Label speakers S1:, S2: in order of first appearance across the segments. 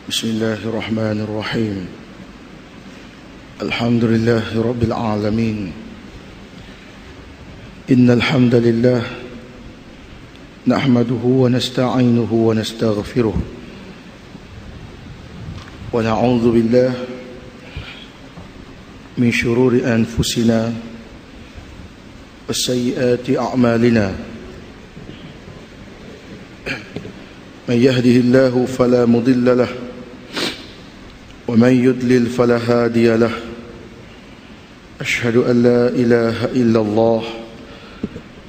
S1: بسم الله الرحمن الرحيم الحمد لله رب العالمين إن الحمد لله نحمده ونستعينه ونستغفره ونعوذ بالله من شرور أنفسنا وسيئات أعمالنا من يهده الله فلا مضل له ومن يضلل فلا هادي له أشهد أن لا إله إلا الله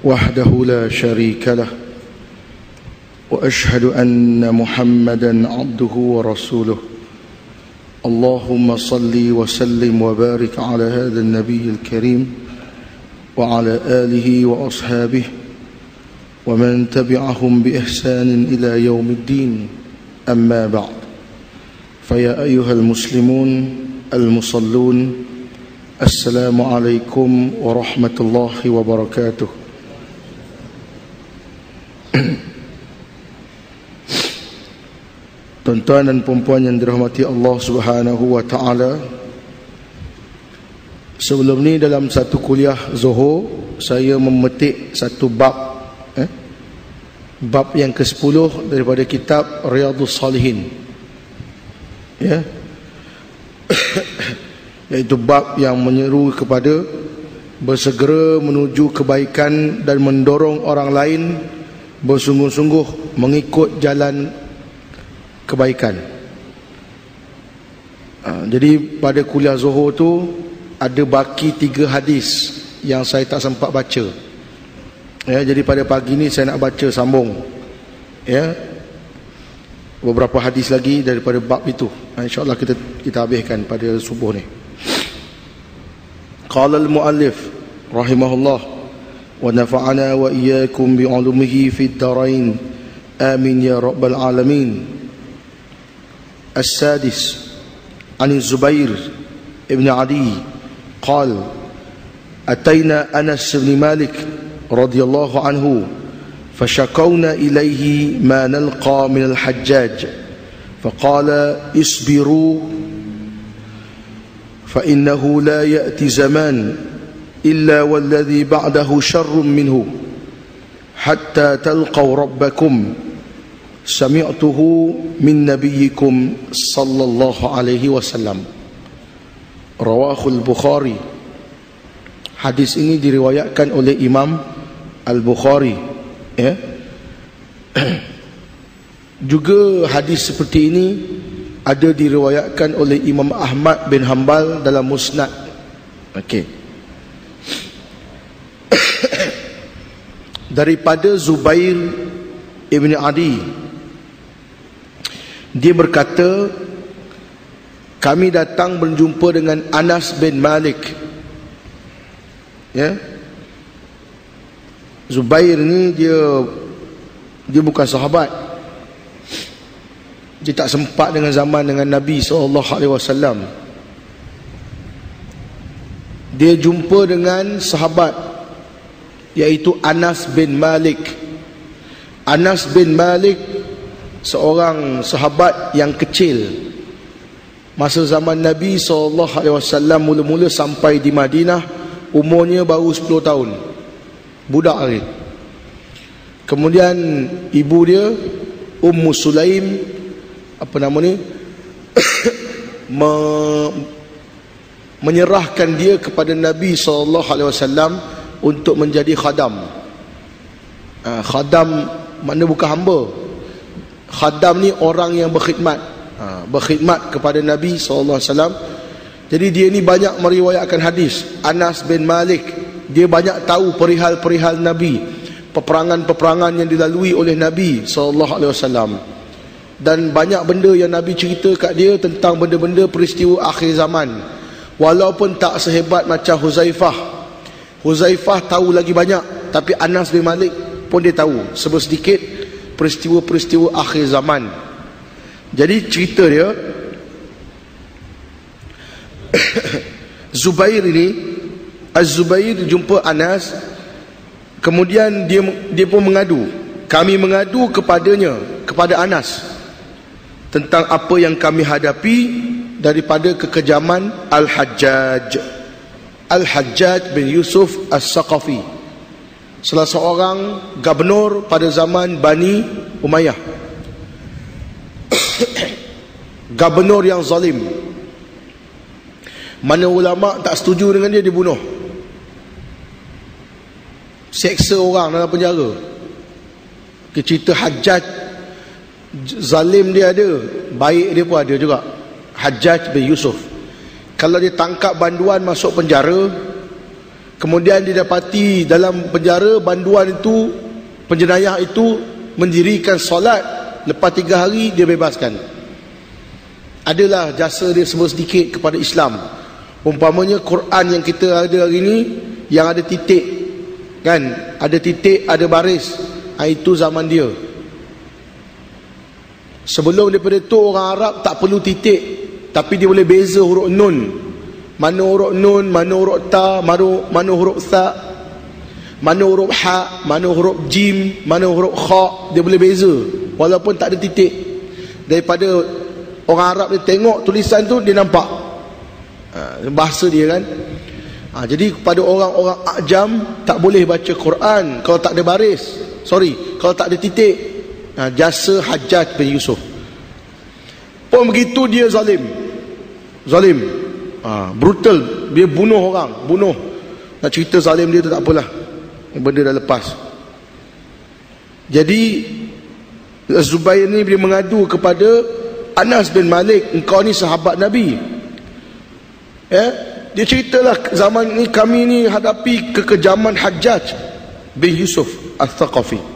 S1: وحده لا شريك له وأشهد أن محمدا عبده ورسوله اللهم صل وسلم وبارك على هذا النبي الكريم وعلى آله وأصحابه ومن تبعهم بإحسان إلى يوم الدين أما بعد فيا أيها المسلمون المصلون السلام عليكم ورحمة الله وبركاته. Tuan-tuan dan puan-puan yang dirahmati Allah Subhanahu wa taala, sebelum ni dalam satu kuliah Zuhur saya memetik satu bab yang ke-10 daripada kitab Riyadhus Salihin, ya, iaitu bab yang menyeru kepada bersegera menuju kebaikan dan mendorong orang lain bersungguh-sungguh mengikut jalan kebaikan. Jadi pada kuliah Zuhur tu ada baki 3 hadis yang saya tak sempat baca. Ya, jadi pada pagi ni saya nak baca sambung, ya, beberapa hadis lagi daripada bab itu. InsyaAllah kita habiskan pada subuh ni. Qala al-muallif rahimahullah wa nafa'ana wa iyyakum bi'ulumihi fid darain amin ya rabbal alamin. As-sadis an Zubair ibn Adi qala atayna Anas bin Malik radhiyallahu anhu فشكونا إليه ما نلقى من الحجاج فقال اصبروا فإنه لا يأتي زمان إلا والذي بعده شر منه حتى تلقوا ربكم سمعته من نبيكم صلى الله عليه وسلم رواه البخاري. Hadis ini diriwayatkan oleh Imam Al-Bukhari, ya. Juga hadis seperti ini ada diriwayatkan oleh Imam Ahmad bin Hanbal dalam Musnad. Okey. Daripada Zubair ibn Adi, dia berkata, kami datang berjumpa dengan Anas bin Malik, ya. Zubair ni dia bukan sahabat. Dia tak sempat dengan zaman dengan Nabi SAW. Dia jumpa dengan sahabat, iaitu Anas bin Malik. Anas bin Malik seorang sahabat yang kecil. Masa zaman Nabi SAW mula-mula sampai di Madinah, umurnya baru 10 tahun, budak lagi. Kemudian ibu dia Ummu Sulaim, apa nama ni, menyerahkan dia kepada Nabi SAW untuk menjadi khadam. Khadam makna bukan hamba. Khadam ni orang yang berkhidmat, berkhidmat kepada Nabi SAW. Jadi dia ni banyak meriwayatkan hadis. Anas bin Malik, dia banyak tahu perihal-perihal Nabi, peperangan-peperangan yang dilalui oleh Nabi SAW. Dan banyak benda yang Nabi cerita kat dia tentang benda-benda peristiwa akhir zaman. Walaupun tak sehebat macam Huzaifah. Huzaifah tahu lagi banyak, tapi Anas bin Malik pun dia tahu sedikit peristiwa-peristiwa akhir zaman. Jadi cerita dia, Zubair ini, Az-Zubair jumpa Anas, kemudian dia pun mengadu. Kami mengadu kepadanya, kepada Anas. tentang apa yang kami hadapi daripada kekejaman Al-Hajjaj. Al-Hajjaj bin Yusuf As-Saqafi, salah seorang gubernur pada zaman Bani Umayyah. Gubernur yang zalim. Mana ulama tak setuju dengan dia, dibunuh. Seksa orang dalam penjara. Cerita Hajjaj, zalim dia ada, baik dia pun ada juga. Hajjaj bin Yusuf, kalau dia tangkap banduan masuk penjara, kemudian didapati dalam penjara banduan itu, penjenayah itu mendirikan solat, lepas 3 hari dia bebaskan. Adalah jasa dia semua sedikit kepada Islam. Umpamanya Quran yang kita ada hari ini, yang ada titik, kan, ada titik, ada baris, itu zaman dia. Sebelum daripada itu orang Arab tak perlu titik, tapi dia boleh beza huruf nun, mana huruf nun, mana huruf ta, mana huruf tha, mana huruf ha, mana huruf jim, mana huruf kha, dia boleh beza walaupun tak ada titik. Daripada orang Arab dia tengok tulisan tu, dia nampak bahasa dia, kan. Jadi kepada orang-orang Ajam tak boleh baca Quran kalau tak ada baris, kalau tak ada titik. Jasa Hajjaj bin Yusuf. Pun begitu dia zalim, brutal. Dia bunuh orang, Nak cerita zalim dia tu tak apalah, benda dah lepas. Jadi Zubair ni dia mengadu kepada Anas bin Malik, engkau ni sahabat Nabi. Dia ceritalah, zaman ni kami ni hadapi kekejaman Hajjaj bin Yusuf Al-Thaqafi.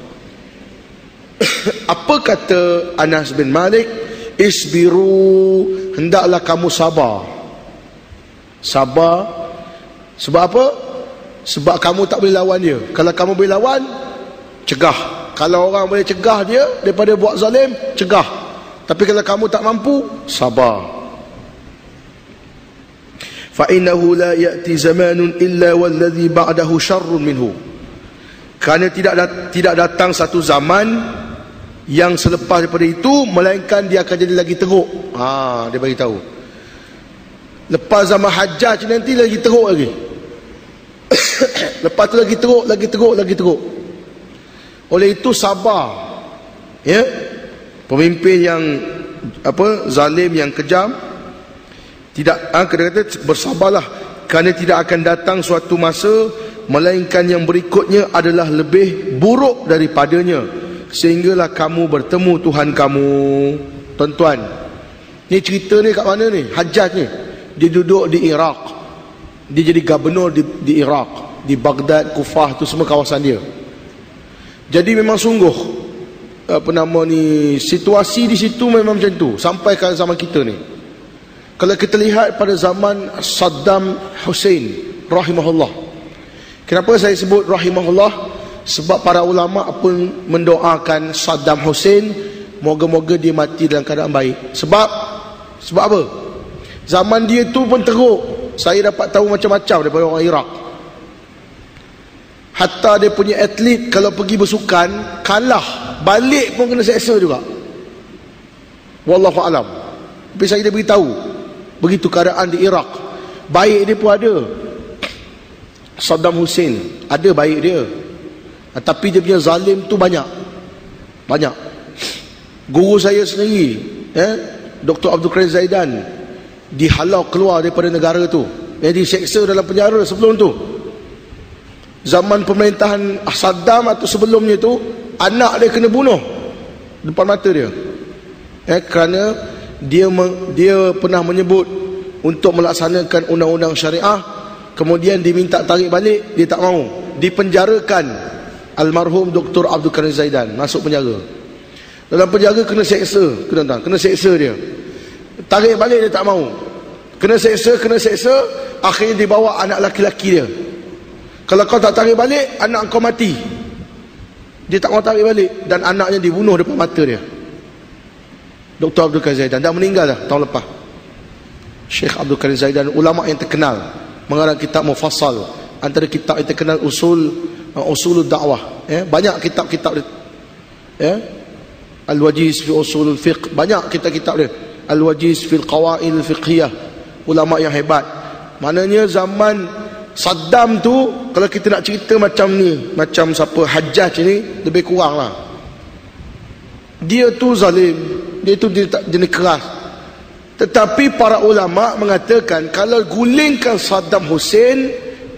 S1: Apa kata Anas bin Malik? Isbiru, hendaklah kamu sabar. Sabar. Sebab apa? Sebab kamu tak boleh lawan dia. Kalau kamu boleh lawan, cegah. Kalau orang boleh cegah dia daripada buat zalim, cegah. Tapi kalau kamu tak mampu, sabar. Fa innahu la ya'ti zamanun illa walladhi ba'dahu syarrun minhu. Kerana tidak datang satu zaman yang selepas daripada itu, melainkan dia akan jadi lagi teruk. Dia bagi tahu. Lepas zaman Hajjaj nanti lagi teruk lagi. Lepas tu lagi teruk. Oleh itu sabar. Pemimpin yang zalim, yang kejam, tidak, kata-kata bersabarlah, kerana tidak akan datang suatu masa melainkan yang berikutnya adalah lebih buruk daripadanya, sehinggalah kamu bertemu Tuhan kamu. Tuan-tuan, ni cerita ni kat mana ni? Hajjaj ni, dia duduk di Iraq, dia jadi gubernur di Iraq, di Baghdad, Kufah, tu semua kawasan dia. Jadi memang sungguh situasi di situ memang macam tu sampai ke zaman kita ni. Kalau kita lihat pada zaman Saddam Hussein rahimahullah. Kenapa saya sebut rahimahullah? Sebab para ulama pun mendoakan Saddam Hussein, moga-moga dia mati dalam keadaan baik. Sebab apa? Zaman dia tu pun teruk. Saya dapat tahu macam-macam daripada orang Iraq. Hatta dia punya atlet kalau pergi bersukan, kalah, balik pun kena seksa juga. Wallahu alam. Tapi saya dah beritahu, begitu keadaan di Iraq. Baik dia pun ada. Saddam Hussein ada baik dia, tapi dia punya zalim tu banyak. Guru saya sendiri, Dr. Abdul Karim Zaidan, dihalau keluar daripada negara tu, diseksa dalam penjara sebelum tu. Zaman pemerintahan Saddam atau sebelumnya tu, anak dia kena bunuh depan mata dia, kerana dia pernah menyebut untuk melaksanakan undang-undang syariah, kemudian diminta tarik balik, dia tak mau, dipenjarakan. Almarhum Dr. Abdul Karim Zaidan masuk penjara. Dalam penjara kena seksa, kena seksa dia. Tarik balik dia tak mau. Kena seksa, akhirnya dibawa anak laki-laki dia. Kalau kau tak tarik balik, anak kau mati. Dia tak mau tarik balik, dan anaknya dibunuh depan mata dia. Dr. Abdul Karim Zaidan dah meninggal dah tahun lepas. Syekh Abdul Karim Zaidan, ulama yang terkenal, mengarang kitab mufassal, antara kitab yang terkenal usulul dakwah, banyak kitab-kitab Al-Wajiz fi Usulul Fiqh, banyak kitab-kitab dia. Al-Wajiz fil Qawaid Fiqhiyah, ulama yang hebat. Maknanya zaman Saddam tu, kalau kita nak cerita macam ni, macam siapa Hajjaj ni, lebih kurang lah. Dia tu zalim, dia tu jenis keras. Tetapi para ulama mengatakan kalau gulingkan Saddam Hussein,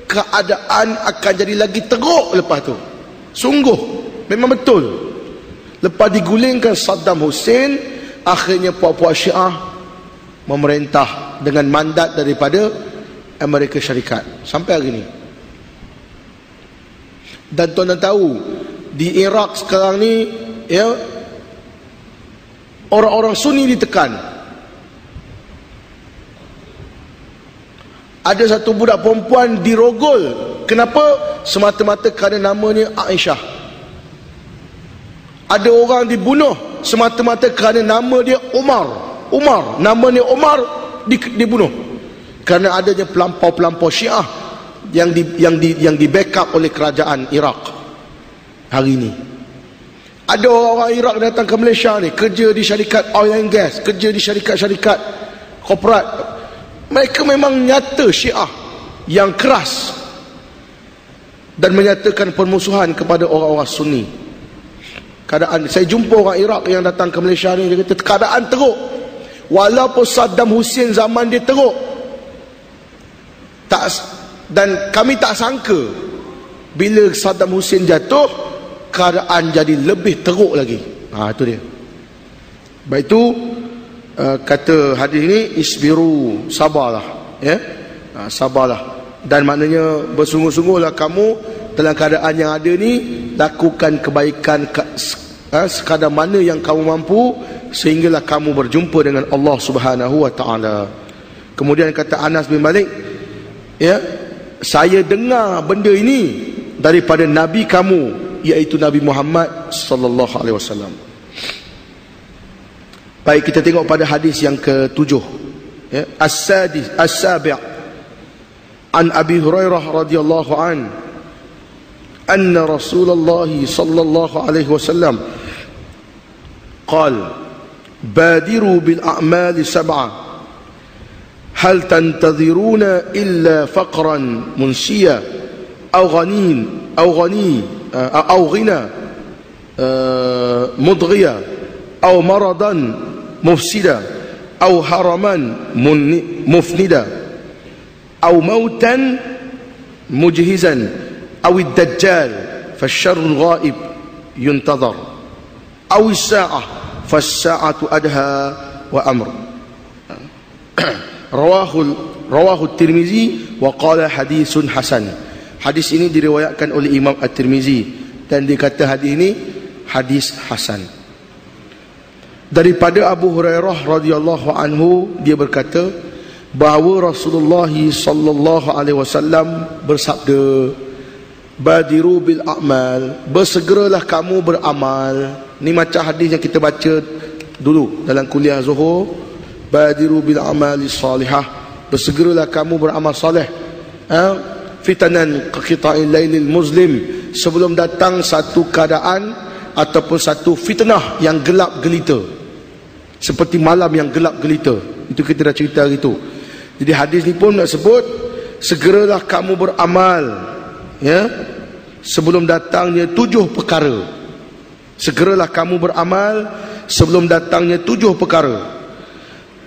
S1: keadaan akan jadi lagi teruk lepas tu. Sungguh, memang betul. Lepas digulingkan Saddam Hussein, akhirnya puak-puak Syiah memerintah dengan mandat daripada Amerika Syarikat sampai hari ni. Dan tuan-tuan tahu, di Iraq sekarang ni, ya, orang-orang Sunni ditekan. Ada satu budak perempuan dirogol. Kenapa? Semata-mata kerana namanya Aisyah. Ada orang dibunuh semata-mata kerana nama dia Umar, namanya Umar, dibunuh kerana adanya pelampau-pelampau Syiah yang di backup oleh kerajaan Iraq hari ini. Ada orang Iraq datang ke Malaysia ni, kerja di syarikat oil and gas, kerja di syarikat-syarikat korporat. Mereka memang nyata Syiah yang keras dan menyatakan permusuhan kepada orang-orang Sunni. Keadaan, saya jumpa orang Iraq yang datang ke Malaysia ni, dia kata keadaan teruk. Walaupun Saddam Hussein zaman dia teruk, dan kami tak sangka bila Saddam Hussein jatuh, keadaan jadi lebih teruk lagi. Itu dia. Baik itu, kata hadis ini, isbiru, sabarlah, ya, sabarlah. Dan maknanya bersungguh-sungguhlah kamu dalam keadaan yang ada ni, lakukan kebaikan sekadar mana yang kamu mampu, sehinggalah kamu berjumpa dengan Allah Subhanahu wa taala. Kemudian kata Anas bin Malik, ya, saya dengar benda ini daripada nabi kamu, iaitu Nabi Muhammad sallallahu alaihi wasallam. Baik, kita tengok pada hadis yang ke-7, ya, as-sabi' an Abi Hurairah radhiyallahu an anna Rasulullah sallallahu alaihi wasallam qala badiru bil a'mali sab'a hal tantadhiruna illa faqran munsiya aw ghanin aw ghina mudghiya aw maradan mufsida aw haraman mufnida aw mautan mujhizan aw ad-dajjal fasyarrul ghaib yuntazar aw as-sa'ah fas-sa'atu adha wa amr. Rawahu Tirmizi wa qala hadisun hasan. Hadis ini diriwayatkan oleh Imam At-Tirmizi dan dikata hadis ini hadis hasan. Daripada Abu Hurairah radhiyallahu anhu, dia berkata bahawa Rasulullah sallallahu alaihi wasallam bersabda, badiru bil a'mal, bersegeralah kamu beramal. Ni macam hadis yang kita baca dulu dalam kuliah Zuhur, badiru bil amali salihah, bersegeralah kamu beramal soleh. Fitanan qita'il lailil muslim, sebelum datang satu keadaan ataupun satu fitnah yang gelap gelita, seperti malam yang gelap gelita. Itu kita dah cerita hari itu. Jadi hadis ni pun nak sebut segeralah kamu beramal, ya, sebelum datangnya 7 perkara. Segeralah kamu beramal sebelum datangnya 7 perkara.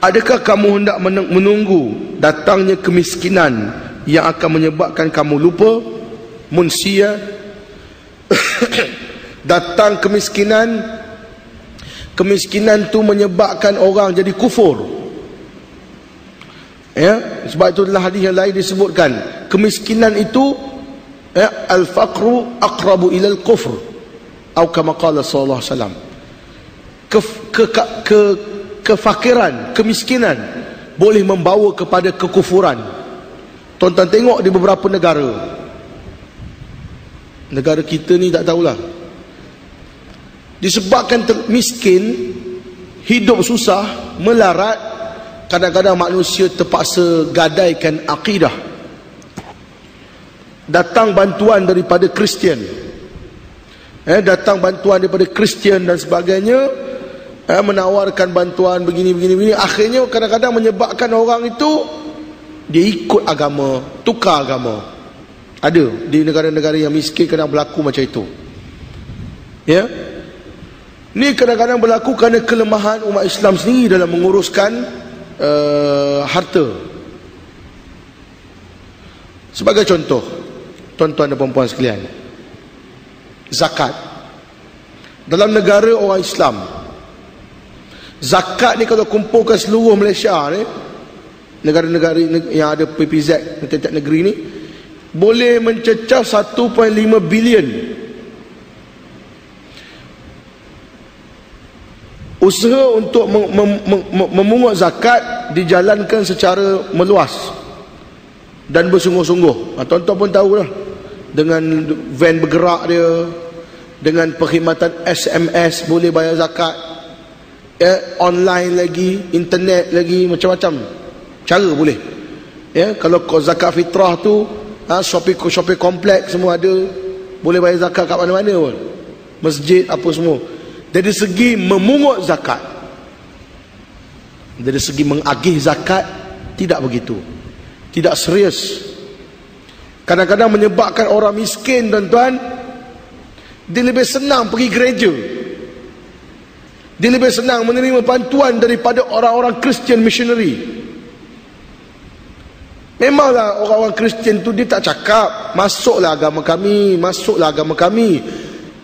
S1: Adakah kamu hendak menunggu datangnya kemiskinan yang akan menyebabkan kamu lupa? Munsia. Datang kemiskinan, kemiskinan tu menyebabkan orang jadi kufur, ya. Sebab itu dalam hadis yang lain disebutkan kemiskinan itu, ya, al-faqru aqrabu ilal kufr, atau kama qala sallallahu alaihi wasallam. Kefakiran, kemiskinan boleh membawa kepada kekufuran. Tuan-tuan tengok di beberapa negara kita ni tak tahulah, disebabkan miskin, hidup susah, melarat, kadang-kadang manusia terpaksa gadaikan akidah. Datang bantuan daripada Kristian, datang bantuan daripada Kristian dan sebagainya, menawarkan bantuan begini. Akhirnya kadang-kadang menyebabkan orang itu dia ikut agama, tukar agama. Ada di negara-negara yang miskin kadang berlaku macam itu. Ya, ni kadang-kadang berlaku kerana kelemahan umat Islam sendiri dalam menguruskan harta. Sebagai contoh, tuan-tuan dan puan-puan sekalian, zakat dalam negara orang Islam, zakat ni kalau kumpulkan seluruh Malaysia ni, negara-negara yang ada PPZ, tiap-tiap negeri ni, boleh mencecah 1.5 bilion. Usaha untuk memungut zakat dijalankan secara meluas dan bersungguh-sungguh. Tuan-tuan pun tahulah, dengan van bergerak dia, dengan perkhidmatan SMS boleh bayar zakat, online lagi, internet lagi, macam-macam cara boleh. Kalau zakat fitrah tu, shopping kompleks semua ada, boleh bayar zakat kat mana-mana pun, masjid apa semua. Dari segi memungut zakat, dari segi mengagih zakat, tidak begitu, tidak serius. Kadang-kadang menyebabkan orang miskin, tuan-tuan, dia lebih senang pergi gereja, dia lebih senang menerima bantuan daripada orang-orang Christian missionary. Memanglah orang-orang Kristian tu dia tak cakap masuklah agama kami, masuklah agama kami.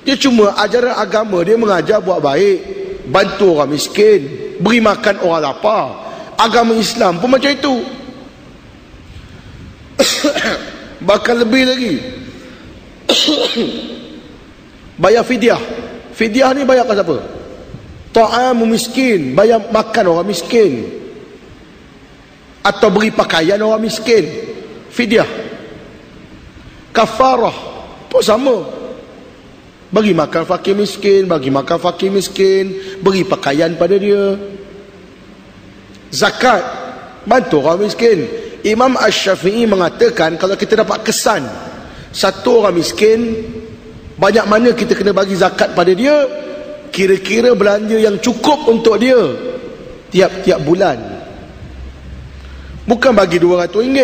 S1: Dia cuma ajaran agama dia mengajar buat baik, bantu orang miskin, beri makan orang lapar. Agama Islam pun macam itu. Bahkan lebih lagi, bayar fidyah. Fidyah ni bayar ke siapa? Ta'amu miskin, bayar makan orang miskin, atau beri pakaian orang miskin, fidyah. Kafarah pun sama, bagi makan fakir miskin, beri pakaian pada dia. Zakat, bantu orang miskin. Imam Ash-Syafi'i mengatakan, kalau kita dapat kesan satu orang miskin, banyak mana kita kena bagi zakat pada dia, kira-kira belanja yang cukup untuk dia tiap-tiap bulan. Bukan bagi RM200,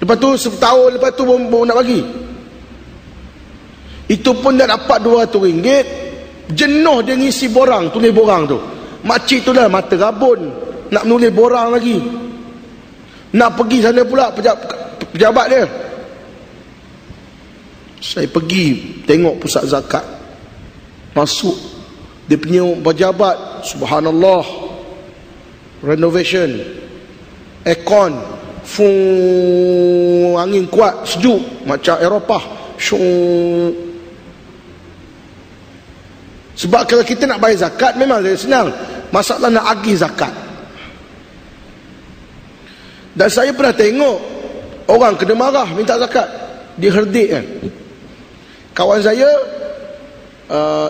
S1: lepas tu setahun lepas tu baru nak bagi. Itu pun dah dapat RM200, jenuh dia ngisi borang, tulis borang tu. Makcik tu dah mata rabun, nak menulis borang lagi, nak pergi sana pula pejabat dia. Saya pergi tengok pusat zakat, masuk dia punya pejabat, subhanallah, renovation, aircon, angin kuat, sejuk macam Eropah. Sebab kalau kita nak bayar zakat memang senang, masalah nak agih zakat. Dan saya pernah tengok orang kena marah minta zakat, dia herdik kan. Kawan saya,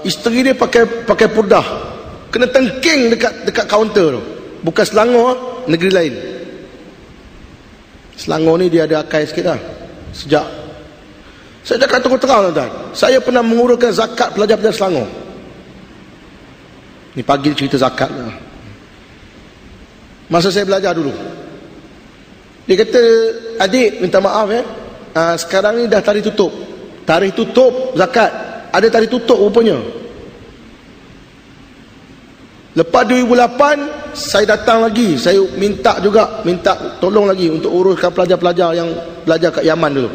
S1: isteri dia pakai purdah, kena tengking dekat kaunter tu. Bukan Selangor, negeri lain. Selangor ni dia ada akai sikit lah. Sejak saya cakap terang, tuan-tuan, saya pernah menguruskan zakat pelajar-pelajar Selangor. Ni pagi cerita zakat lah. Masa saya belajar dulu, dia kata, adik minta maaf sekarang ni dah tarikh tutup zakat. Ada tarikh tutup rupanya. Lepas 2008 saya datang lagi, saya minta tolong lagi untuk uruskan pelajar-pelajar yang belajar kat Yaman dulu.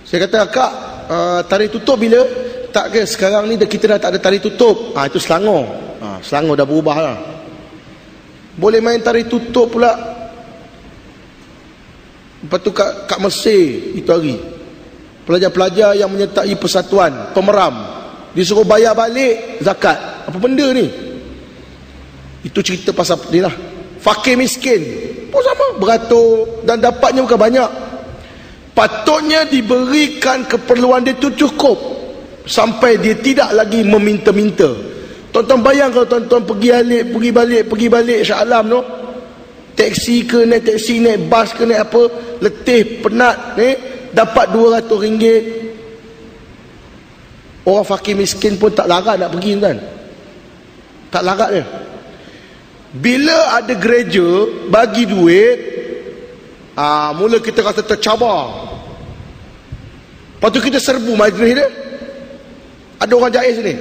S1: Saya kata, kak, tarikh tutup bila? Tak ke, sekarang ni kita dah tak ada tarikh tutup. Itu Selangor. Selangor dah berubah lah. Boleh main tarikh tutup pula. Lepas tu kat Mesir itu hari, pelajar-pelajar yang menyertai persatuan pemeram disuruh bayar balik zakat. Apa benda ni? Itu cerita pasal ni lah. Fakir miskin pun sama, beratur, dan dapatnya bukan banyak. Patutnya diberikan keperluan dia tu cukup, sampai dia tidak lagi meminta-minta. Tuan-tuan bayang kalau tuan-tuan pergi balik Shah Alam tu, taksi ke naik taksi, naik bas ke naik apa, letih, penat, dapat RM200. Orang fakir miskin pun tak larat nak pergi, kan? Tak larat dia. Bila ada gereja bagi duit, mula kita rasa tercabar. Lepas tu kita serbu majlis dia. Ada orang jahil sini,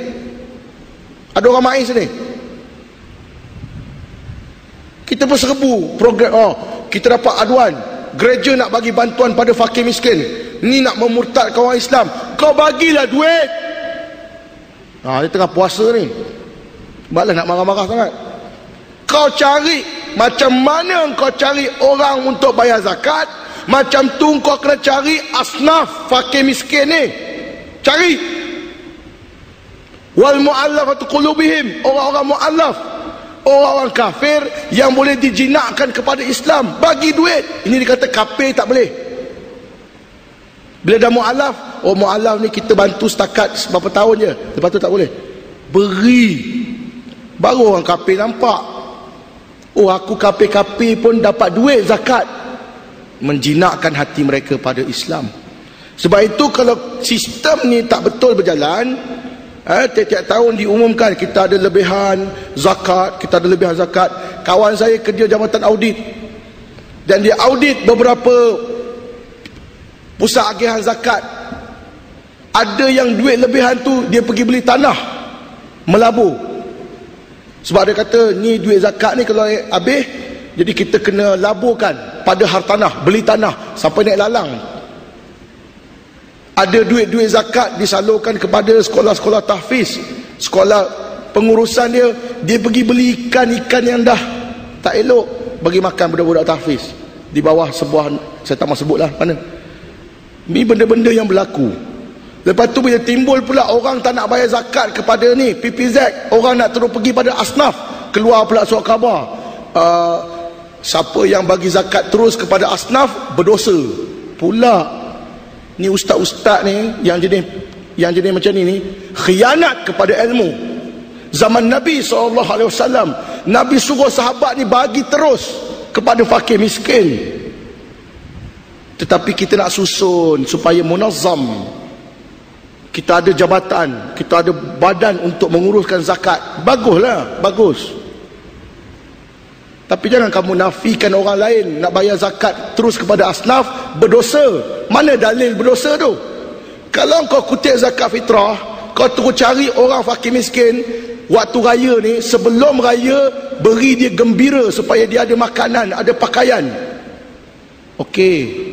S1: ada orang main sini, kita pun serbu program. Kita dapat aduan, gereja nak bagi bantuan pada fakir miskin, ni nak memurtadkan orang Islam, kau bagilah duit. Dia tengah puasa ni, malah nak marah-marah sangat. Kau cari, macam mana kau cari orang untuk bayar zakat, macam tu kau kena cari asnaf fakir miskin ni. Cari. Wal mu'allafatu qulubihim, orang-orang mu'allaf, orang-orang kafir yang boleh dijinakkan kepada Islam, bagi duit. Ini dikata kafir tak boleh. Bila dah mu'allaf, mu'allaf ni kita bantu setakat berapa tahun je, lepas tu tak boleh. Beri, baru orang kafir nampak, aku kafir-kafir pun dapat duit zakat. Menjinakkan hati mereka pada Islam. Sebab itu kalau sistem ni tak betul berjalan, tiap-tiap tahun diumumkan kita ada lebihan zakat, kita ada lebihan zakat. Kawan saya kerja jabatan audit, dan dia audit beberapa pusat agihan zakat. Ada yang duit lebihan tu dia pergi beli tanah, melabur. Sebab dia kata ni duit zakat ni kalau habis, jadi kita kena laburkan pada hartanah, beli tanah sampai naik lalang. Ada duit-duit zakat disalurkan kepada sekolah-sekolah tahfiz, sekolah pengurusan dia, dia pergi beli ikan-ikan yang dah tak elok, bagi makan budak-budak tahfiz di bawah sebuah, saya tak mahu sebutlah mana. Ni benda-benda yang berlaku. Lepas tu bila timbul pula orang tak nak bayar zakat kepada ni PPZ, orang nak terus pergi pada asnaf, keluar pula surat khabar, siapa yang bagi zakat terus kepada asnaf berdosa pula. Ni ustaz-ustaz ni yang jenis macam ni khianat kepada ilmu. Zaman Nabi SAW, Nabi suruh sahabat ni bagi terus kepada fakir miskin. Tetapi kita nak susun supaya munazzam. Kita ada jabatan, kita ada badan untuk menguruskan zakat. Baguslah, bagus. Tapi jangan kamu nafikan orang lain nak bayar zakat terus kepada asnaf, berdosa. Mana dalil berdosa tu? Kalau kau kutip zakat fitrah, kau terus cari orang fakir miskin waktu raya ni, sebelum raya beri dia gembira supaya dia ada makanan, ada pakaian. Okey.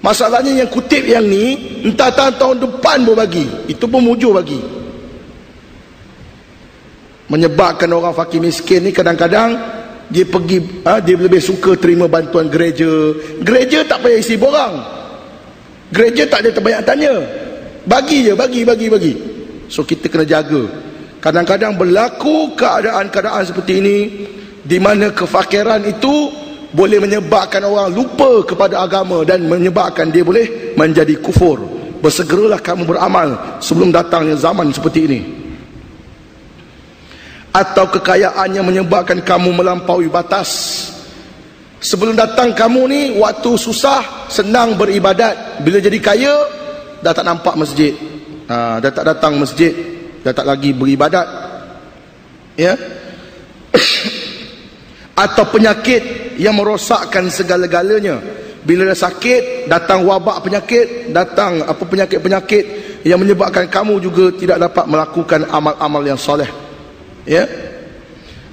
S1: Masalahnya yang kutip yang ni entah tahun depan pun bagi. Itu pun mujur bagi. Menyebabkan orang fakir miskin ni kadang-kadang dia pergi, dia lebih suka terima bantuan gereja. Gereja tak payah isi borang, gereja tak ada terbanyak tanya, bagi je, bagi. So kita kena jaga. Kadang-kadang berlaku keadaan-keadaan seperti ini, di mana kefakiran itu boleh menyebabkan orang lupa kepada agama dan menyebabkan dia boleh menjadi kufur. Bersegeralah kamu beramal sebelum datangnya zaman seperti ini. Atau kekayaan yang menyebabkan kamu melampaui batas. Sebelum datang kamu ni, waktu susah senang beribadat. Bila jadi kaya, dah tak nampak masjid, dah tak datang masjid, dah tak lagi beribadat, ya. Atau penyakit yang merosakkan segala-galanya. Bila dah sakit, datang wabak penyakit, datang penyakit-penyakit yang menyebabkan kamu juga tidak dapat melakukan amal-amal yang soleh, ya.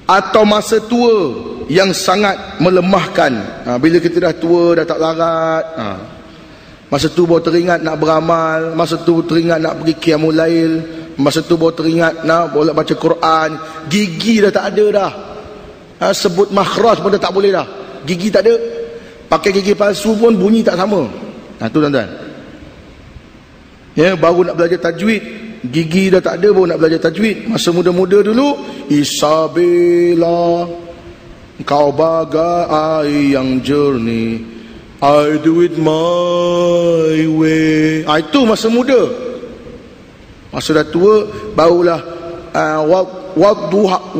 S1: Atau masa tua yang sangat melemahkan. Bila kita dah tua, dah tak larat, masa tu baru teringat nak beramal, masa tu teringat nak pergi qiyamul lail, masa tu baru teringat nak boleh baca Quran. Gigi dah tak ada dah, sebut makhraj pun dah tak boleh dah, gigi tak ada. Pakai gigi palsu pun bunyi tak sama. Tu tuan-tuan, ya, baru nak belajar tajwid, gigi dah tak ada, baru nak belajar tajwid. Masa muda-muda dulu, Isabella, kau bagai air yang jernih, I do it my way. Itu masa muda. Masa dah tua, barulah wadduha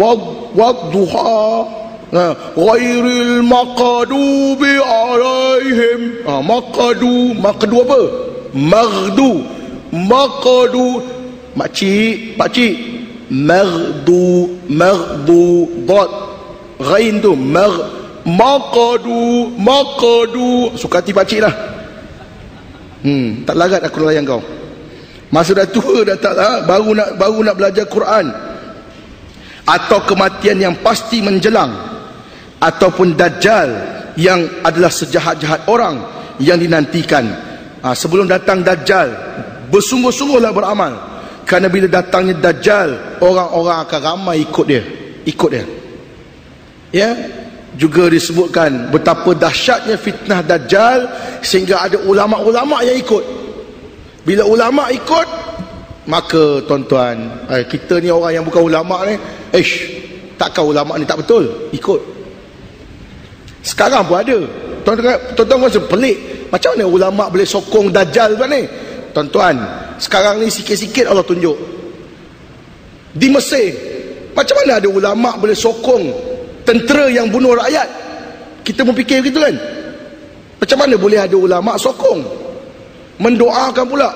S1: ghairil maqdubi alaihim. Maqdu apa? Maqdu makcik, pakcik. Maghdu dot ghain tu maqadu. Suka hati pakcik lah. Tak larat aku layan kau. Masa dah tua dah tak lah, baru nak belajar Quran. Atau kematian yang pasti menjelang, ataupun Dajjal yang adalah sejahat-jahat orang yang dinantikan. Sebelum datang Dajjal, bersungguh-sungguhlah beramal, kerana bila datangnya Dajjal, orang-orang akan ramai ikut dia. Ya, juga disebutkan betapa dahsyatnya fitnah Dajjal sehingga ada ulama-ulama yang ikut. Bila ulama ikut, maka tuan-tuan, kita ni orang yang bukan ulama ni, takkan ulama ni tak betul ikut. Sekarang pun ada. Tuan-tuan rasa pelik, macam mana ulama boleh sokong Dajjal tu ni? Tuan-tuan, sekarang ni sikit-sikit Allah tunjuk. Di Mesir, macam mana ada ulama boleh sokong tentera yang bunuh rakyat? Kita pun fikir begitu kan? Macam mana boleh ada ulama sokong? Mendoakan pula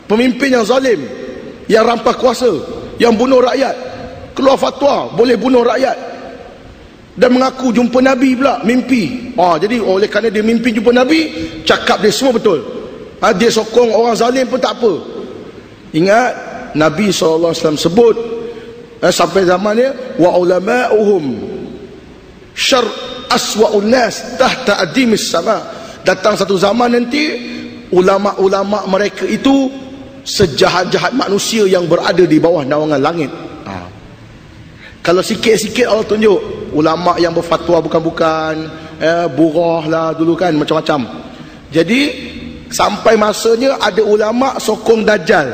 S1: pemimpin yang zalim, yang rampas kuasa, yang bunuh rakyat, keluar fatwa boleh bunuh rakyat, dan mengaku jumpa Nabi pula, mimpi. Jadi oleh kerana dia mimpi jumpa Nabi, cakap dia semua betul. Dia sokong orang zalim pun tak apa. Ingat Nabi SAW sebut sampai zamannya, wa ulama'uhum syar aswa'un nas tahta adimis sama. Datang satu zaman nanti, ulama-ulama mereka itu sejahat-jahat manusia yang berada di bawah naungan langit. Kalau sikit-sikit Allah tunjuk ulama yang berfatwa bukan-bukan, burah lah dulu kan, macam-macam. Jadi sampai masanya ada ulama sokong Dajjal.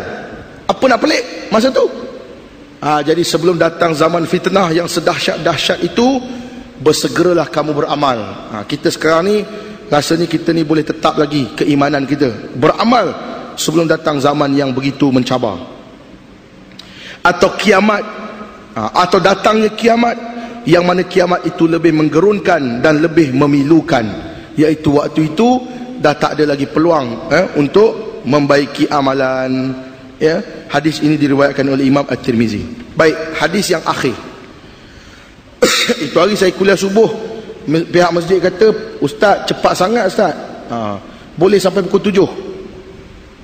S1: Apa nak pelik masa tu? Jadi sebelum datang zaman fitnah yang sedahsyat-dahsyat itu, bersegeralah kamu beramal. Kita sekarang ni rasanya kita ni boleh tetap lagi keimanan kita, beramal sebelum datang zaman yang begitu mencabar. Atau kiamat, atau datangnya kiamat, yang mana kiamat itu lebih menggerunkan dan lebih memilukan, iaitu waktu itu dah tak ada lagi peluang untuk membaiki amalan. Hadis ini diriwayatkan oleh Imam At-Tirmizi. Baik, hadis yang akhir. Itu hari saya kuliah subuh, pihak masjid kata, "Ustaz, cepat sangat Ustaz." Boleh sampai pukul 7.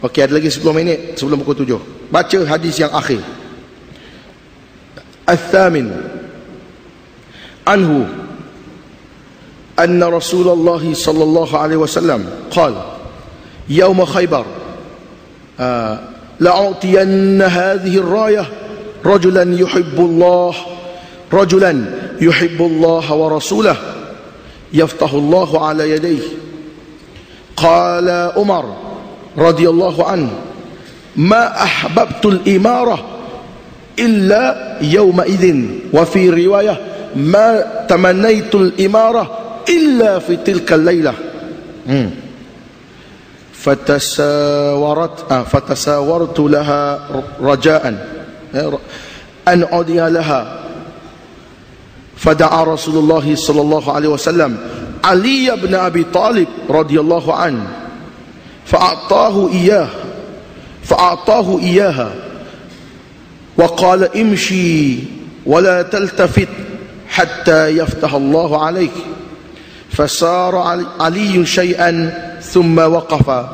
S1: Okey, ada lagi 10 minit sebelum pukul 7. Baca hadis yang akhir. Al-Thamin anhu anna Rasulullah sallallahu alaihi wasallam qala yawm Khaybar la'utiyanna hadhihi ar-rayah rajulan yuhibbullah wa rasulahu yaftahu Allah ala yadayhi. Qala Umar radhiyallahu anhu ma ahbabtu al-imarah illa yawma idhin, wa fi riwayah ma tamannaitu al-imarah illa fi tilka al-laylah. Fatasawartu laha raja'an an udiya laha. Fada'a Rasulullah sallallahu alaihi wasallam Ali ibn Abi Talib radhiyallahu an fa'atahu iyaha wa qala imshi wa la taltafit hatta yaftah Allah alayk. Fasara Ali shay'an thumma waqafa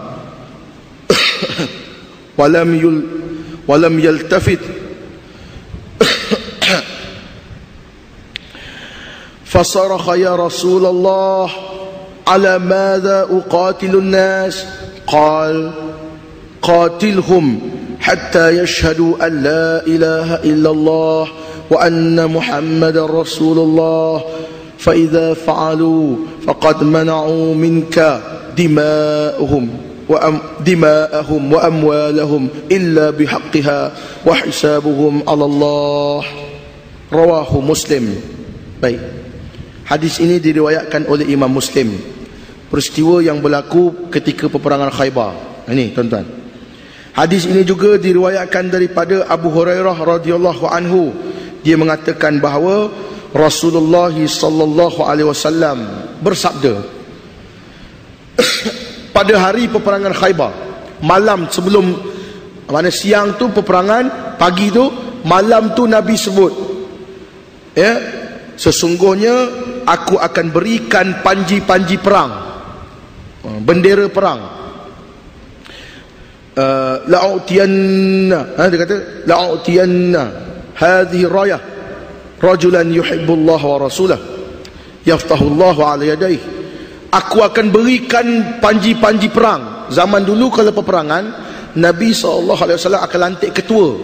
S1: wa lam yaltafit. فصرخ يا رسول الله على ماذا أقاتل الناس؟ قال قاتلهم حتى يشهدوا أن لا إله إلا الله وأن محمد رسول الله فإذا فعلوا فقد منعوا منك دماءهم وأموالهم إلا بحقها وحسابهم على الله. رواه مسلم. Baik, hadis ini diriwayatkan oleh Imam Muslim. Peristiwa yang berlaku ketika peperangan Khaybar. Ini tuan-tuan, hadis ini juga diriwayatkan daripada Abu Hurairah radhiyallahu anhu. Dia mengatakan bahawa Rasulullah sallallahu alaihi wasallam bersabda pada hari peperangan Khaybar, malam sebelum Mana siang tu peperangan, pagi tu, malam tu Nabi sebut, ya, sesungguhnya aku akan berikan panji-panji perang, bendera perang. La'utiyanna, dia kata la'utiyanna hadhihi rayah rajulan yuhibbullah wa rasulah yaftahullahu ala yadayhi. Aku akan berikan panji-panji perang. Zaman dulu kalau peperangan, Nabi SAW akan lantik ketua,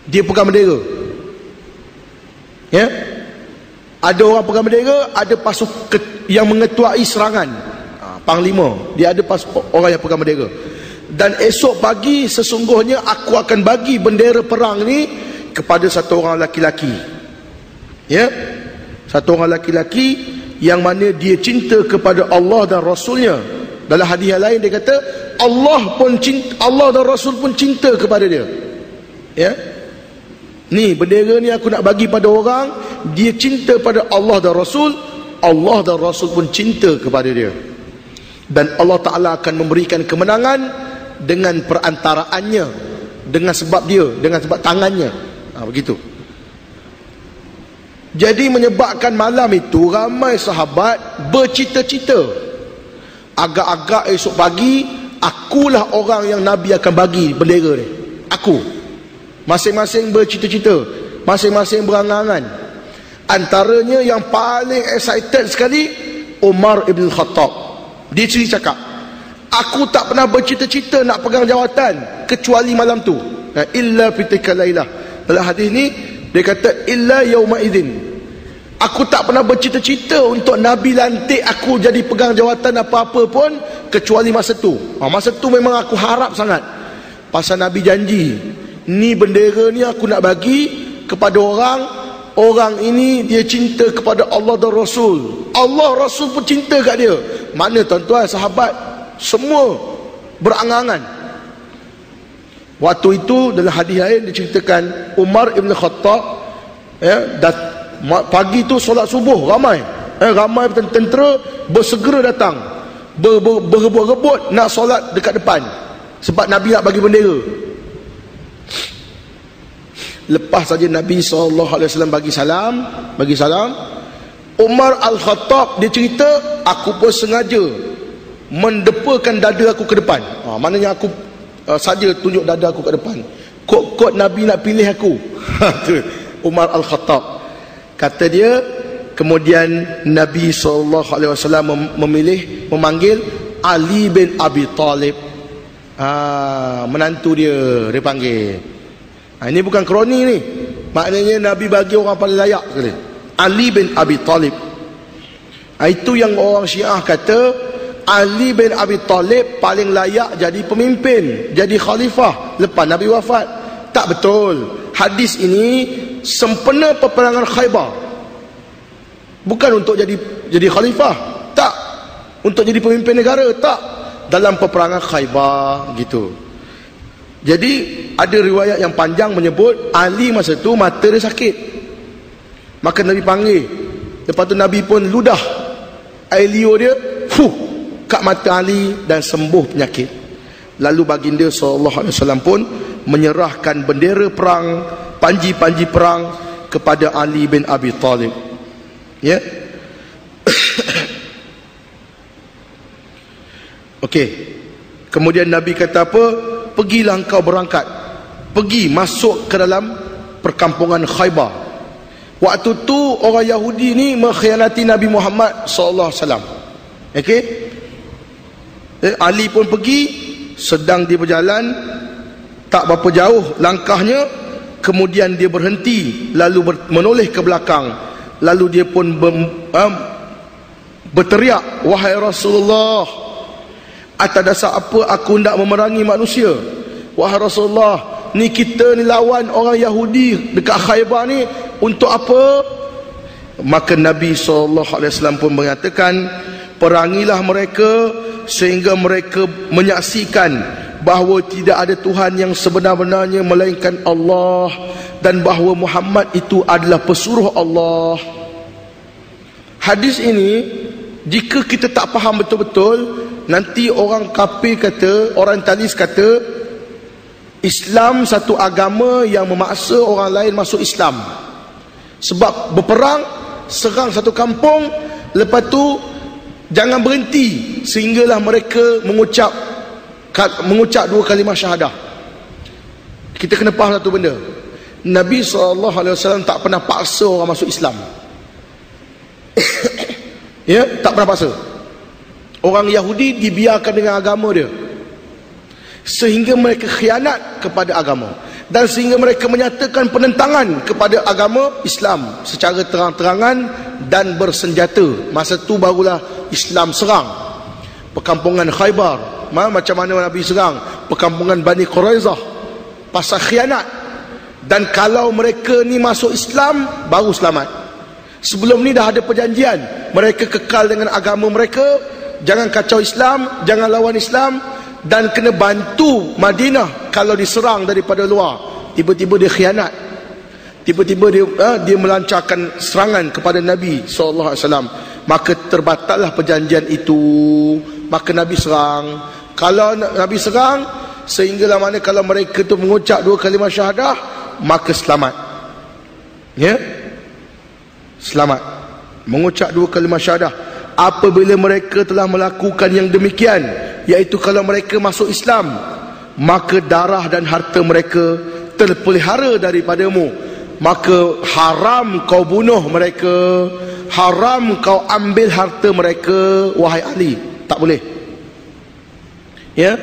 S1: dia pegang bendera, ya. Ada orang pegang bendera, ada pasukan yang mengetuai serangan, panglima, dia ada orang yang pegang bendera. Dan esok pagi sesungguhnya aku akan bagi bendera perang ni kepada satu orang laki-laki, ya, satu orang laki-laki yang mana dia cinta kepada Allah dan Rasulnya. Dalam hadis yang lain dia kata Allah dan Rasul pun cinta kepada dia, ya. Ni bendera ni aku nak bagi pada orang, dia cinta pada Allah dan Rasul, Allah dan Rasul pun cinta kepada dia, dan Allah Ta'ala akan memberikan kemenangan dengan perantaraannya, dengan sebab dia, dengan sebab tangannya, begitu. Jadi menyebabkan malam itu ramai sahabat bercita-cita, agak-agak esok pagi akulah orang yang Nabi akan bagi bendera ni, aku. Masing-masing bercita-cita, masing-masing berangan-angan. Antaranya yang paling excited sekali Umar ibn Khattab. Dia sendiri cakap, aku tak pernah bercita-cita nak pegang jawatan kecuali malam tu, illa fitika lailah. Dalam hadis ni dia kata illa yauma idzin, aku tak pernah bercita-cita untuk Nabi lantik aku jadi pegang jawatan apa-apa pun kecuali masa tu. Masa tu memang aku harap sangat, pasal Nabi janji, ni bendera ni aku nak bagi kepada orang ini dia cinta kepada Allah dan Rasul, Allah Rasul pun cinta kat dia. Mana tuan-tuan sahabat semua berangan-angan. Waktu itu dalam hadis lain diceritakan Umar ibn Khattab, ya, pagi tu solat subuh ramai tentera bersegera datang, berebut-rebut nak solat dekat depan sebab Nabi nak bagi bendera. Lepas saja Nabi SAW bagi salam, Umar Al-Khattab dia cerita, aku pun sengaja mendepakan dada aku ke depan. Maknanya aku saja tunjuk dada aku ke depan, kod Nabi nak pilih aku. Umar Al-Khattab kata dia. Kemudian Nabi SAW memanggil Ali bin Abi Talib, menantu dia panggil. Ini bukan kroni ni, maknanya Nabi bagi orang paling layak sekali, Ali bin Abi Talib. Itu yang orang Syiah kata Ali bin Abi Talib paling layak jadi pemimpin, jadi khalifah lepas Nabi wafat. Tak betul. Hadis ini sempena peperangan Khaybar, bukan untuk jadi khalifah, tak, untuk jadi pemimpin negara, tak, dalam peperangan Khaybar gitu. Jadi ada riwayat yang panjang menyebut Ali masa tu mata dia sakit, maka Nabi panggil. Lepas tu Nabi pun ludah air liur dia kat mata Ali dan sembuh penyakit. Lalu baginda SAW pun menyerahkan bendera perang, panji-panji perang kepada Ali bin Abi Talib, ya. Okey. Kemudian Nabi kata apa? Pergilah engkau berangkat, pergi masuk ke dalam perkampungan Khaybar. Waktu tu orang Yahudi ni mengkhianati Nabi Muhammad SAW. Okey. Ali pun pergi, sedang dia berjalan, tak berapa jauh langkahnya, kemudian dia berhenti, lalu menoleh ke belakang, lalu dia pun berteriak, wahai Rasulullah, atas dasar apa aku hendak memerangi manusia? Wahai Rasulullah, ni kita ni lawan orang Yahudi dekat Khaybar ni untuk apa? Maka Nabi SAW pun mengatakan, perangilah mereka sehingga mereka menyaksikan bahawa tidak ada Tuhan yang sebenar-benarnya melainkan Allah, dan bahawa Muhammad itu adalah pesuruh Allah. Hadis ini jika kita tak faham betul-betul, nanti orang kafir kata, orang talis kata, Islam satu agama yang memaksa orang lain masuk Islam. Sebab berperang, serang satu kampung, lepas tu jangan berhenti sehinggalah mereka mengucap dua kalimah syahadah. Kita kena faham satu benda. Nabi SAW tak pernah paksa orang masuk Islam. Ya, tak pernah paksa. Orang Yahudi dibiarkan dengan agama dia, sehingga mereka khianat kepada agama, dan sehingga mereka menyatakan penentangan kepada agama Islam secara terang-terangan dan bersenjata. Masa tu barulah Islam serang perkampungan Khaybar, macam mana Nabi serang perkampungan Bani Quraizah, pasal khianat. Dan kalau mereka ni masuk Islam, baru selamat. Sebelum ni dah ada perjanjian, mereka kekal dengan agama mereka, jangan kacau Islam, jangan lawan Islam, dan kena bantu Madinah kalau diserang daripada luar. Tiba-tiba dia khianat, tiba-tiba dia melancarkan serangan kepada Nabi SAW, maka terbatallah perjanjian itu. Maka Nabi serang. Kalau Nabi serang, sehinggalah mana kalau mereka tu mengucap dua kalimah syahadah, maka selamat. Ya, selamat. Mengucap dua kalimah syahadah. Apabila mereka telah melakukan yang demikian, iaitu kalau mereka masuk Islam, maka darah dan harta mereka terpelihara daripadamu. Maka haram kau bunuh mereka, haram kau ambil harta mereka, wahai Ali. Tak boleh, ya,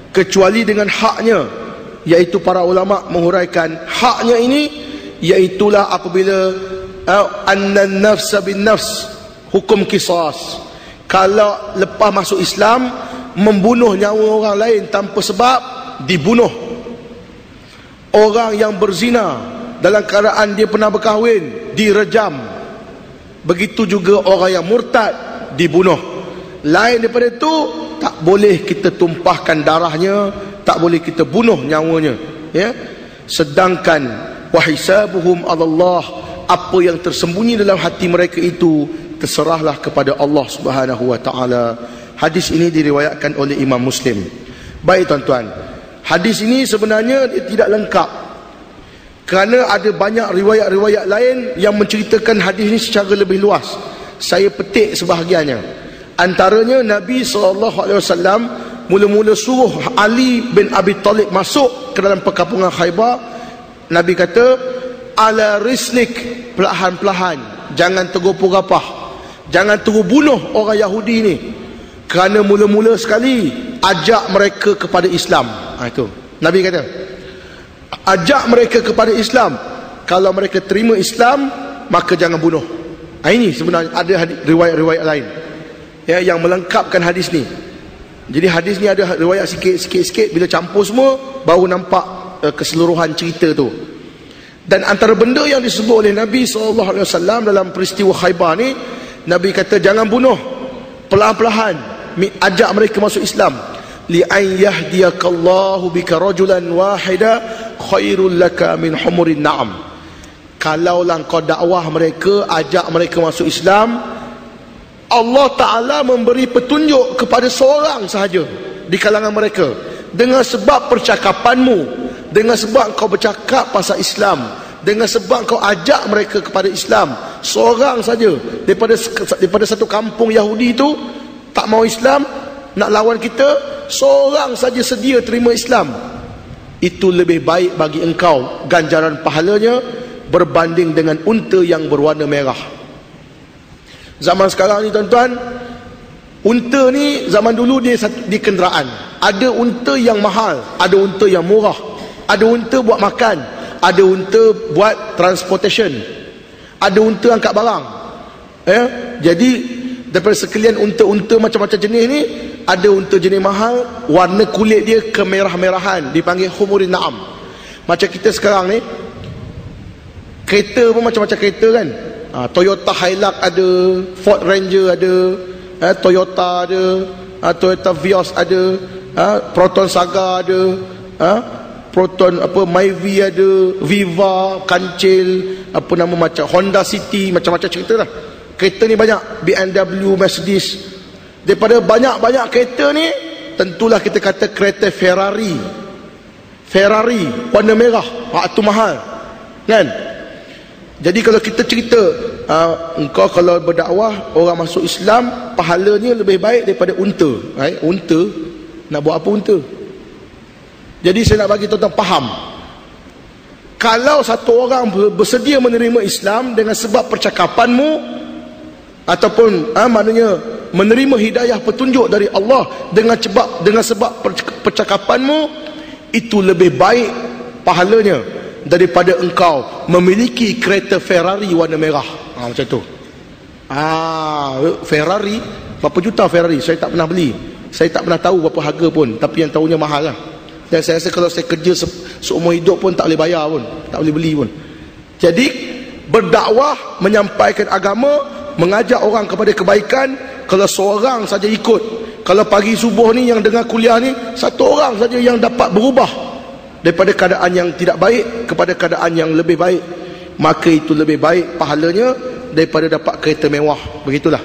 S1: kecuali dengan haknya, iaitu para ulama menghuraikan haknya ini iaitulah apabila annan nafsa bin nafs, hukum qisas. Kalau lepas masuk Islam membunuh nyawa orang lain tanpa sebab, dibunuh. Orang yang berzina dalam keadaan dia pernah berkahwin, direjam. Begitu juga orang yang murtad, dibunuh. Lain daripada itu, tak boleh kita tumpahkan darahnya, tak boleh kita bunuh nyawanya, ya. Sedangkan wahisabuhum Allah, apa yang tersembunyi dalam hati mereka itu terserahlah kepada Allah Subhanahu wa taala. Hadis ini diriwayatkan oleh Imam Muslim. Baik tuan-tuan, hadis ini sebenarnya tidak lengkap, kerana ada banyak riwayat-riwayat lain yang menceritakan hadis ini secara lebih luas. Saya petik sebahagiannya. Antaranya Nabi SAW mula-mula suruh Ali bin Abi Talib masuk ke dalam perkampungan Khaybar. Nabi kata, ala rislik, perlahan-perlahan, jangan tergopoh-gopoh, jangan terus bunuh orang Yahudi ni, kerana mula-mula sekali ajak mereka kepada Islam. Itu Nabi kata, ajak mereka kepada Islam. Kalau mereka terima Islam, maka jangan bunuh. Ini sebenarnya ada riwayat-riwayat lain, ya, yang melengkapkan hadis ni. Jadi hadis ni ada riwayat sikit-sikit, bila campur semua baru nampak keseluruhan cerita tu. Dan antara benda yang disebut oleh Nabi SAW dalam peristiwa Khaybar ni, Nabi kata jangan bunuh, perlahan-perlahan ajak mereka masuk Islam. Li an yahdiyakallahu bika rajulan wahida khairul laka min humurin na'am. Kalaulah kau dakwah mereka, ajak mereka masuk Islam, Allah Ta'ala memberi petunjuk kepada seorang sahaja di kalangan mereka, dengan sebab percakapanmu, dengan sebab kau bercakap pasal Islam, dengan sebab kau ajak mereka kepada Islam. Seorang saja daripada satu kampung Yahudi itu tak mau Islam, nak lawan kita, seorang saja sedia terima Islam. Itu lebih baik bagi engkau ganjaran pahalanya berbanding dengan unta yang berwarna merah. Zaman sekarang ni tuan-tuan, unta ni zaman dulu dia di kenderaan. Ada unta yang mahal, ada unta yang murah, ada unta buat makan, ada unta buat transportation, ada unta angkat barang. Jadi daripada sekalian unta-unta macam-macam jenis ni, ada unta jenis mahal, warna kulit dia kemerah-merahan, dipanggil humurin na'am. Macam kita sekarang ni, kereta pun macam-macam kereta kan. Toyota Hilux ada, Ford Ranger ada, Toyota ada, Toyota Vios ada, Proton Saga ada, Proton Myvi ada, Viva, Kancil, macam Honda City, macam-macam cerita lah. Kereta ni banyak, BMW, Mercedes. Daripada banyak-banyak kereta ni, tentulah kita kata kereta Ferrari Ferrari warna merah, itu mahal kan. Jadi kalau kita cerita engkau kalau berdakwah orang masuk Islam, pahalanya lebih baik daripada unta. Unta nak buat apa unta? Jadi saya nak bagi tuan-tuan faham, kalau satu orang bersedia menerima Islam dengan sebab percakapanmu, ataupun maknanya menerima hidayah petunjuk dari Allah dengan sebab percakapanmu, itu lebih baik pahalanya daripada engkau memiliki kereta Ferrari warna merah. Macam tu. Ferrari, berapa juta Ferrari? Saya tak pernah beli. Saya tak pernah tahu berapa harga pun, tapi yang tahunya mahal lah. Dan saya rasa kalau saya kerja seumur hidup pun tak boleh bayar pun, tak boleh beli pun. Jadi berdakwah, menyampaikan agama, mengajak orang kepada kebaikan, kalau seorang saja ikut, kalau pagi subuh ni yang dengar kuliah ni, satu orang saja yang dapat berubah daripada keadaan yang tidak baik kepada keadaan yang lebih baik, maka itu lebih baik pahalanya daripada dapat kereta mewah. Begitulah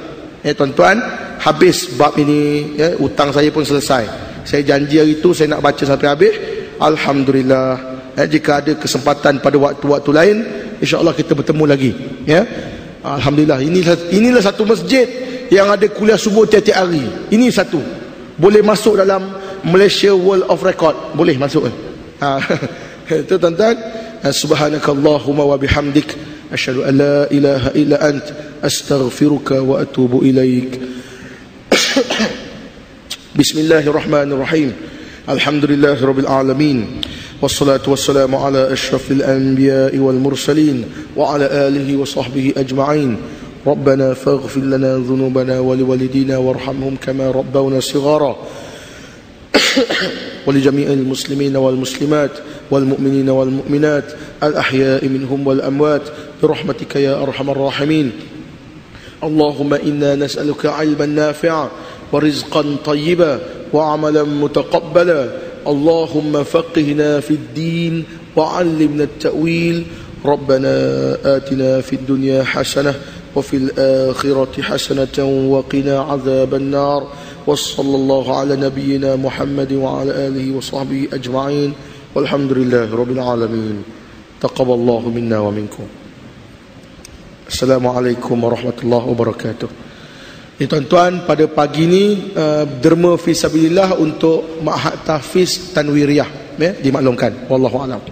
S1: tuan-tuan, habis bab ini hutang saya pun selesai. Saya janji hari itu saya nak baca sampai habis. Alhamdulillah. Jika ada kesempatan pada waktu-waktu lain, insya-Allah kita bertemu lagi. Alhamdulillah. Inilah satu masjid yang ada kuliah subuh tiap-tiap hari. Ini satu. Boleh masuk dalam Malaysia World of Record. Boleh masuk. Itu tuan-tuan. Subhanakallahumma wa bihamdik, asyhadu an la ilaha illa ant, astaghfiruka wa atubu ilaik. Bismillahirrahmanirrahim. Alhamdulillahirabbil alamin. Wassalatu wassalamu ala asyrafil anbiya'i wal mursalin wa ala alihi wa sahbihi ajma'in. Rabbana faghfir lana dhunubana wa liwalidina warhamhum kama rabbawna shighara. ولجميع المسلمين والمسلمات والمؤمنين والمؤمنات الأحياء منهم والأموات برحمتك يا أرحم الراحمين. اللهم إنا نسألك علما نافعا ورزقا طيبا وعملا متقبلا. اللهم فقهنا في الدين وعلمنا التأويل. ربنا آتنا في الدنيا حسنة وفي الآخرة حسنة وقنا عذاب النار. وصلى الله على نبينا محمد وعلى آله وصحبه أجمعين والحمد لله رب العالمين. تقبل الله منا ومنكم. Assalamualaikum warahmatullahi wabarakatuh. Tuan-tuan, pada pagi ini derma fi sabilillah untuk Ma'had Tahfiz Tanwiriyah dimaklumkan. Wallahu a'lam.